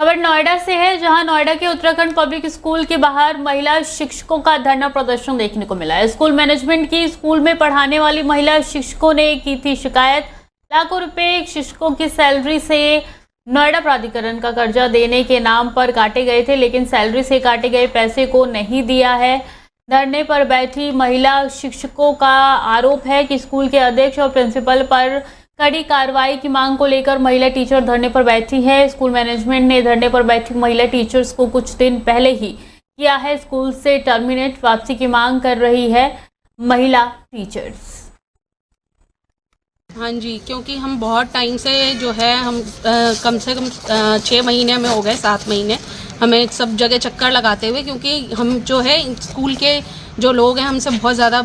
खबर नोएडा से है, जहां नोएडा के उत्तराखंड पब्लिक स्कूल के बाहर महिला शिक्षकों का धरना प्रदर्शन देखने को मिला है। स्कूल मैनेजमेंट की स्कूल में पढ़ाने वाली महिला शिक्षकों ने की थी शिकायत। लाखों रुपए शिक्षकों की सैलरी से नोएडा प्राधिकरण का कर्जा देने के नाम पर काटे गए थे, लेकिन सैलरी से काटे गए पैसे को नहीं दिया है। धरने पर बैठी महिला शिक्षकों का आरोप है कि स्कूल के अध्यक्ष और प्रिंसिपल पर कड़ी कार्रवाई की मांग को लेकर महिला टीचर धरने पर बैठी है। स्कूल मैनेजमेंट ने धरने पर बैठी महिला टीचर्स को कुछ दिन पहले ही किया है स्कूल से टर्मिनेट, वापसी की मांग कर रही है महिला टीचर्स। हाँ जी, क्योंकि हम बहुत टाइम से जो है हम कम से कम 6 महीने में हो गए, 7 महीने हमें सब जगह चक्कर लगाते हुए, क्योंकि हम जो है स्कूल के जो लोग हैं हमसे बहुत ज़्यादा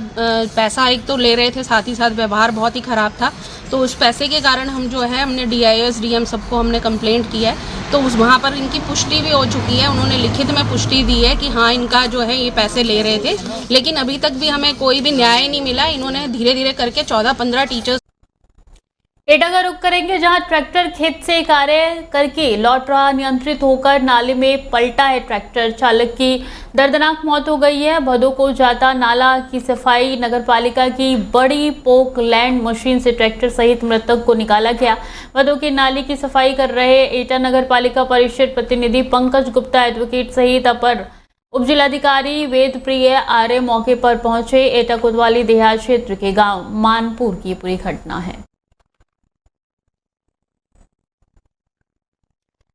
पैसा एक तो ले रहे थे, साथ ही साथ व्यवहार बहुत ही ख़राब था। तो उस पैसे के कारण हम जो है हमने DIS DM सबको हमने कंप्लेंट किया है। तो उस वहाँ पर इनकी पुष्टि भी हो चुकी है, उन्होंने लिखित में पुष्टि दी है कि हाँ इनका जो है ये पैसे ले रहे थे, लेकिन अभी तक भी हमें कोई भी न्याय नहीं मिला। इन्होंने धीरे धीरे करके 14-15 टीचर्स। एटा का रुख करेंगे, जहां ट्रैक्टर खेत से कार्य करके लौट रहा अनियंत्रित होकर नाले में पलटा है। ट्रैक्टर चालक की दर्दनाक मौत हो गई है। भदों को जाता नाला की सफाई नगरपालिका की बड़ी पोक लैंड मशीन से ट्रैक्टर सहित मृतक को निकाला गया। भदों की नाली की सफाई कर रहे एटा नगरपालिका परिषद प्रतिनिधि पंकज गुप्ता, एडवोकेट सहित अपर उपजिलाधिकारी वेद प्रिय आर्य मौके पर पहुंचे। एटा कोतवाली देहात क्षेत्र के गाँव मानपुर की पूरी घटना है।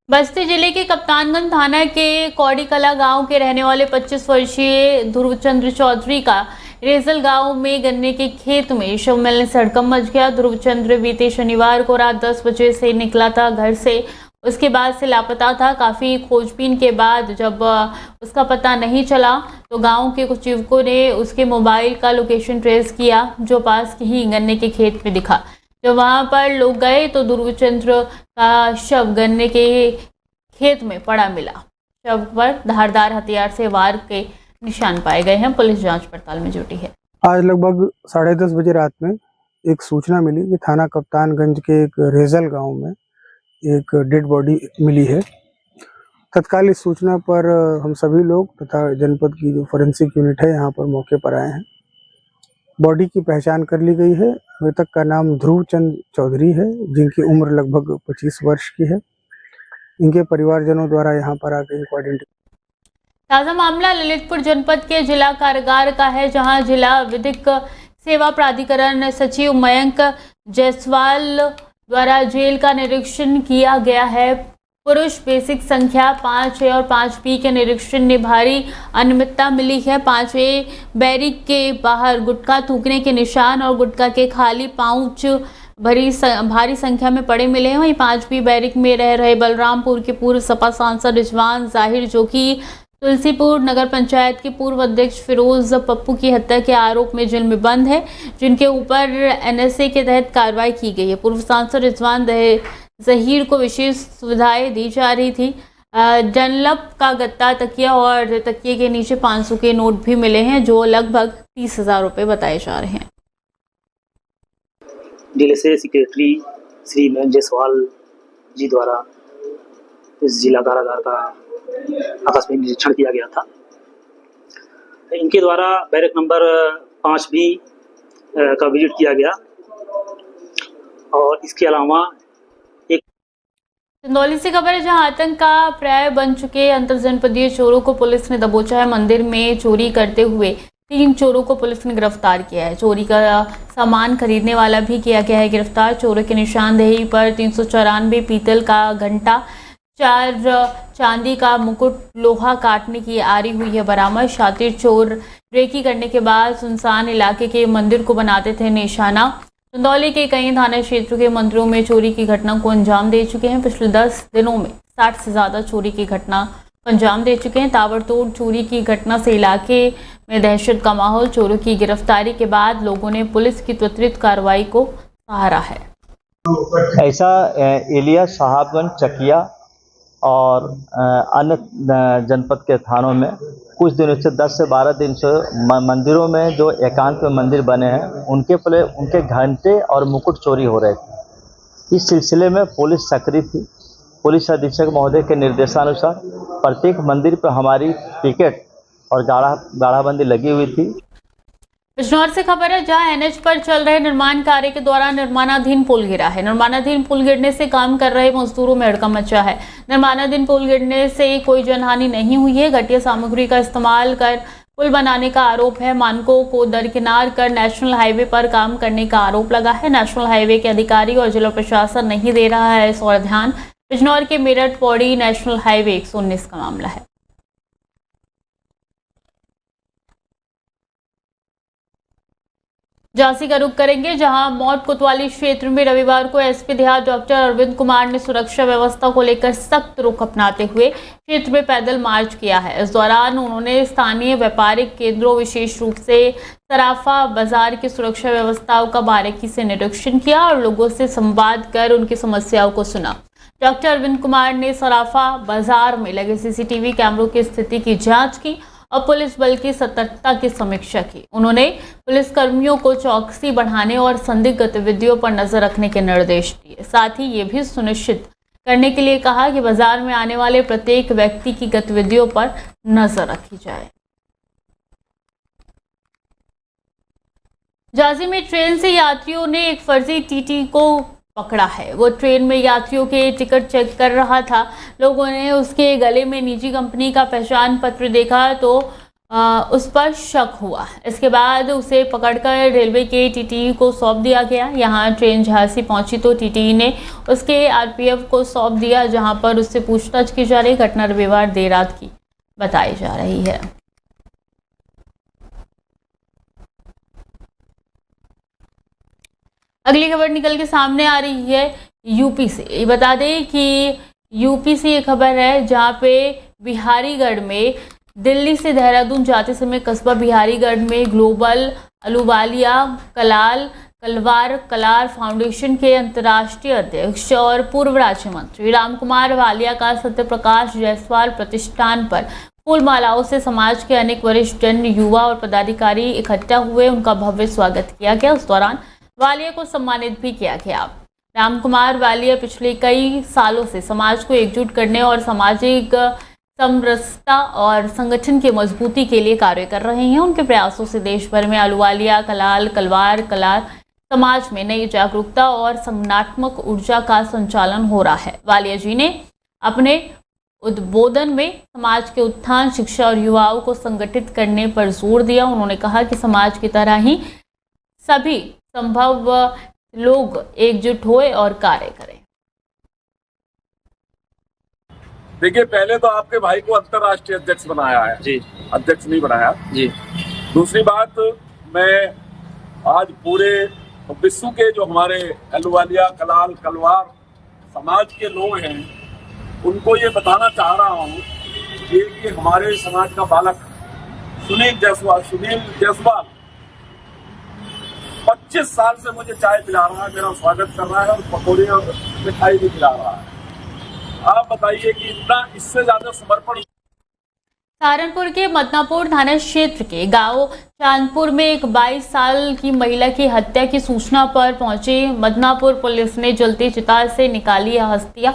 बस्ती जिले के कप्तानगंज थाना के कौड़ी कला गांव के रहने वाले 25 वर्षीय ध्रुवचंद्र चौधरी का रेजल गांव में गन्ने के खेत में शव मिलने से हड़कंप मच गया। ध्रुवचंद्र बीते शनिवार को रात 10 बजे से निकला था घर से, उसके बाद से लापता था। काफ़ी खोजबीन के बाद जब उसका पता नहीं चला तो गांव के कुछ युवकों ने उसके मोबाइल का लोकेशन ट्रेस किया, जो पास के ही गन्ने के खेत में दिखा। जब वहां पर लोग गए तो ध्रुवचंद्र का शव गन्ने के खेत में पड़ा मिला। शव पर धारदार हथियार से वार के निशान पाए गए हैं। पुलिस जांच पड़ताल में जुटी है। आज लगभग 10:30 बजे रात में एक सूचना मिली कि थाना कप्तानगंज के एक रेजल गांव में एक डेड बॉडी मिली है। तत्काल इस सूचना पर हम सभी लोग तथा जनपद की जो फोरेंसिक यूनिट है यहाँ पर मौके पर आए हैं। बॉडी की पहचान कर ली गई है। मृतक का नाम ध्रुवचंद चौधरी है, जिनकी उम्र लगभग 25 वर्ष की है। इनके परिवारजनों द्वारा यहाँ पर आकर इनको आइडेंटिफाई। ताज़ा मामला ललितपुर जनपद के जिला कारागार का है, जहां जिला विधिक सेवा प्राधिकरण सचिव मयंक जायसवाल द्वारा जेल का निरीक्षण किया गया है। पुरुष बेसिक संख्या 5A और 5B के निरीक्षण में भारी अनियमितता मिली है। 5A बैरिक के बाहर गुटखा थूकने के निशान और गुटखा के खाली पाउच भारी संख्या में पड़े मिले हैं। वहीं 5B बैरिक में रह रहे बलरामपुर के पूर्व सपा सांसद रिजवान जाहिर, जो कि तुलसीपुर नगर पंचायत के पूर्व अध्यक्ष फिरोज पप्पू की हत्या के आरोप में जेल में बंद है, जिनके ऊपर NSA के तहत कार्रवाई की गई है। पूर्व सांसद रिजवान जहीर को विशेष सुविधाएं दी जा रही थी। डनलप का गत्ता, तकिया और तकिए के नीचे 500 के नोट भी मिले हैं, जो लगभग 30,000 रुपये बताए जा रहे हैं। जिले से सेक्रेटरी श्री मयंक जायसवाल जी द्वारा इस जिला कारागार का आकस्मिक निरीक्षण किया गया था। इनके द्वारा बैरक नंबर 5B का विजिट किया गया और इसके अलावा चंदौली से खबर है, जहां आतंक का पर्याय बन चुके अंतरजनपदीय चोरों को पुलिस ने दबोचा है। मंदिर में चोरी करते हुए 3 चोरों को पुलिस ने गिरफ्तार किया है। चोरी का सामान खरीदने वाला भी किया गया है गिरफ्तार। चोरों की निशानदेही पर 394 पीतल का घंटा, 4 चांदी का मुकुट, लोहा काटने की आरी हुई है बरामद। शातिर चोर रेकी करने के बाद सुनसान इलाके के मंदिर को बनाते थे निशाना। चंदौली के कई थाना क्षेत्रों के मंदिरों में चोरी की घटना को अंजाम दे चुके हैं। पिछले 10 दिनों में 60 से ज़्यादा चोरी की घटना को अंजाम दे चुके हैं। ताबड़तोड़ चोरी की घटना से इलाके में दहशत का माहौल। चोरों की गिरफ्तारी के बाद लोगों ने पुलिस की त्वरित कार्रवाई को सराहा है। ऐसा एलिया साहबगंज, चकिया और अन्य जनपद के थानों में कुछ दिनों से 10 से 12 दिन से मंदिरों में जो एकांत में मंदिर बने हैं उनके घंटे और मुकुट चोरी हो रहे थे। इस सिलसिले में पुलिस सक्रिय थी पुलिस अधीक्षक महोदय के निर्देशानुसार प्रत्येक मंदिर पर हमारी पिकेट और गाढ़ाबंदी लगी हुई थी। बिजनौर से खबर है, जहां एनएच पर चल रहे निर्माण कार्य के दौरान निर्माणाधीन पुल गिरा है। निर्माणाधीन पुल गिरने से काम कर रहे मजदूरों में हड़कंप मचा है। निर्माणाधीन पुल गिरने से कोई जनहानि नहीं हुई है। घटिया सामग्री का इस्तेमाल कर पुल बनाने का आरोप है। मानकों को दरकिनार कर नेशनल हाईवे पर काम करने का आरोप लगा है। नेशनल हाईवे के अधिकारी और जिला प्रशासन नहीं दे रहा है इस ओर ध्यान। बिजनौर के मेरठ पौड़ी नेशनल हाईवे 119 का मामला है। झांसी का रुख करेंगे, जहां मौत कोतवाली क्षेत्र में रविवार को एसपी देहात डॉक्टर अरविंद कुमार ने सुरक्षा व्यवस्था को लेकर सख्त रुख अपनाते हुए क्षेत्र में पैदल मार्च किया है। इस दौरान उन्होंने स्थानीय व्यापारिक केंद्रों, विशेष रूप से सराफा बाजार की सुरक्षा व्यवस्थाओं का बारीकी से निरीक्षण किया और लोगों से संवाद कर उनकी समस्याओं को सुना। डॉक्टर अरविंद कुमार ने सराफा बाजार में लगे सीसीटीवी कैमरों की स्थिति की जाँच की और पुलिस बल की सतर्कता की समीक्षा की। उन्होंने पुलिस कर्मियों को चौकसी बढ़ाने और संदिग्ध गतिविधियों पर नजर रखने के निर्देश दिए। साथ ही ये भी सुनिश्चित करने के लिए कहा कि बाजार में आने वाले प्रत्येक व्यक्ति की गतिविधियों पर नजर रखी जाए। झांसी में ट्रेन से यात्रियों ने एक फर्जी टीटी को पकड़ा है। वो ट्रेन में यात्रियों के टिकट चेक कर रहा था। लोगों ने उसके गले में निजी कंपनी का पहचान पत्र देखा तो उस पर शक हुआ। इसके बाद उसे पकड़कर रेलवे के टीटी को सौंप दिया गया। यहाँ ट्रेन झांसी पहुंची तो टीटी ने उसके आरपीएफ को सौंप दिया, जहां पर उससे पूछताछ की जा रही। घटना रविवार देर रात की बताई जा रही है। अगली खबर निकल के सामने आ रही है यूपी से। बता दें कि यूपी से ये खबर है, जहां पे बिहारीगढ़ में दिल्ली से देहरादून जाते समय कस्बा बिहारीगढ़ में ग्लोबल अहलुवालिया कलार फाउंडेशन के अंतर्राष्ट्रीय अध्यक्ष और पूर्व राज्य मंत्री रामकुमार वालिया का सत्यप्रकाश जायसवाल प्रतिष्ठान पर फूल मालाओं से समाज के अनेक वरिष्ठ जन, युवा और पदाधिकारी इकट्ठा हुए। उनका भव्य स्वागत किया गया। उस दौरान वालिया को सम्मानित भी किया गया। रामकुमार वालिया पिछले कई सालों से समाज को एकजुट करने और सामाजिक समरसता और संगठन की मजबूती के लिए कार्य कर रहे हैं। उनके प्रयासों से देश भर में अहलुवालिया कलार समाज में नई जागरूकता और संगठनात्मक ऊर्जा का संचालन हो रहा है। वालिया जी ने अपने उद्बोधन में समाज के उत्थान, शिक्षा और युवाओं को संगठित करने पर जोर दिया। उन्होंने कहा कि समाज की तरह ही सभी संभव लोग एकजुट होए और कार्य करें। देखिए, पहले तो आपके भाई को अंतर्राष्ट्रीय अध्यक्ष बनाया है जी, अध्यक्ष नहीं बनाया जी। दूसरी बात, मैं आज पूरे विश्व के जो हमारे अहलुवालिया कलवार समाज के लोग हैं उनको ये बताना चाह रहा हूँ कि हमारे समाज का बालक सुनील जायसवाल 25 साल से मुझे चाय पिला रहा है, मेरा स्वागत कर रहा है और पकौड़े और मिठाई भी खिला रहा है। आप बताइए कि इतना इससे ज्यादा समर्पण। सहारनपुर के मदनापुर थाना क्षेत्र के गांव चांदपुर में एक 22 साल की महिला की हत्या की सूचना पर पहुंची मदनापुर पुलिस ने जलती चिता से निकाली हस्तियां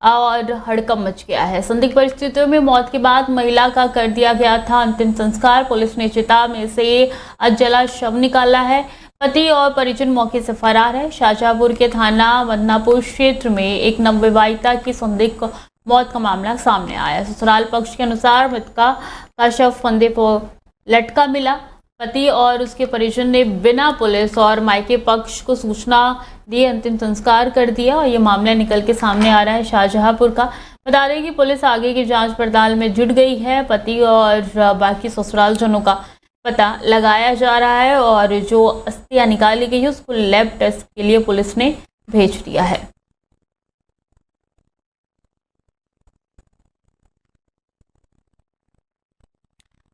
और हड़कंप मच गया है। संदिग्ध परिस्थितियों में मौत के बाद महिला का कर दिया गया था अंतिम संस्कार। पुलिस ने चिता में से अजला शव निकाला है। पति और परिजन मौके से फरार है। शाहजहांपुर के थाना मदनापुर क्षेत्र में एक नवविवाहिता की संदिग्ध मौत का मामला सामने आया। ससुराल पक्ष के अनुसार मृतका का शव फंदे पर लटका मिला। पति और उसके परिजन ने बिना पुलिस और मायके पक्ष को सूचना दिए अंतिम संस्कार कर दिया और ये मामला निकल के सामने आ रहा है शाहजहांपुर का। बता दें कि पुलिस आगे की जांच पड़ताल में जुट गई है। पति और बाकी ससुराल जनों का पता लगाया जा रहा है और जो अस्थियां निकाली गई है उसको लैब टेस्ट के लिए पुलिस ने भेज दिया है।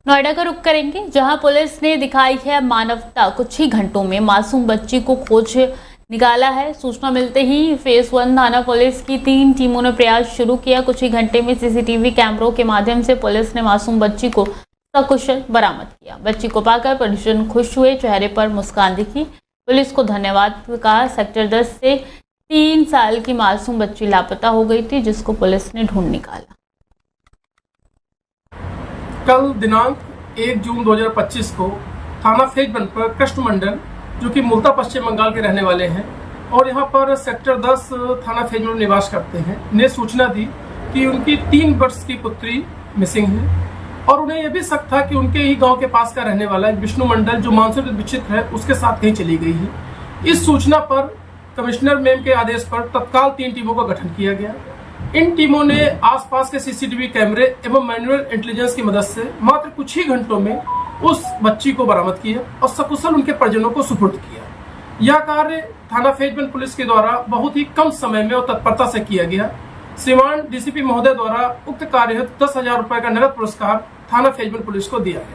नोएडा का रुख करेंगे, जहां पुलिस ने दिखाई है मानवता। कुछ ही घंटों में मासूम बच्ची को खोज निकाला है। सूचना मिलते ही फेज 1 थाना पुलिस की 3 टीमों ने प्रयास शुरू किया। कुछ ही घंटे में सीसीटीवी कैमरों के माध्यम से पुलिस ने मासूम बच्ची को सकुशल बरामद किया। बच्ची को पाकर परिजन खुश हुए, चेहरे पर मुस्कान दिखी। पुलिस को धन्यवाद कहा। सेक्टर 10 से 3 साल की मासूम बच्ची लापता हो गई थी, जिसको पुलिस ने ढूंढ निकाला। कल दिनांक 1 जून 2025 को थाना फेजबंद पर कृष्ण मंडल, जो कि मूलतः पश्चिम बंगाल के रहने वाले हैं और यहाँ पर सेक्टर 10 थाना फेजबंद में निवास करते हैं, ने सूचना दी कि उनकी 3 वर्ष की पुत्री मिसिंग है और उन्हें यह भी शक था कि उनके ही गांव के पास का रहने वाला विष्णु मंडल, जो मानसिक विक्षिप्त है, उसके साथ कहीं चली गई है। इस सूचना पर कमिश्नर मैम के आदेश पर तत्काल 3 टीमों का गठन किया गया। इन टीमों ने आसपास के सीसीटीवी कैमरे एवं मैनुअल इंटेलिजेंस की मदद से मात्र कुछ ही घंटों में उस बच्ची को बरामद किया और सकुशल उनके परिजनों को सुपुर्द किया। यह कार्य थाना फेजबंद पुलिस के द्वारा बहुत ही कम समय में और तत्परता से किया गया। श्रीमान डीसीपी महोदय द्वारा उक्त कार्य हेतु 10,000 रुपए का नगद पुरस्कार थाना फेजबंद पुलिस को दिया गया।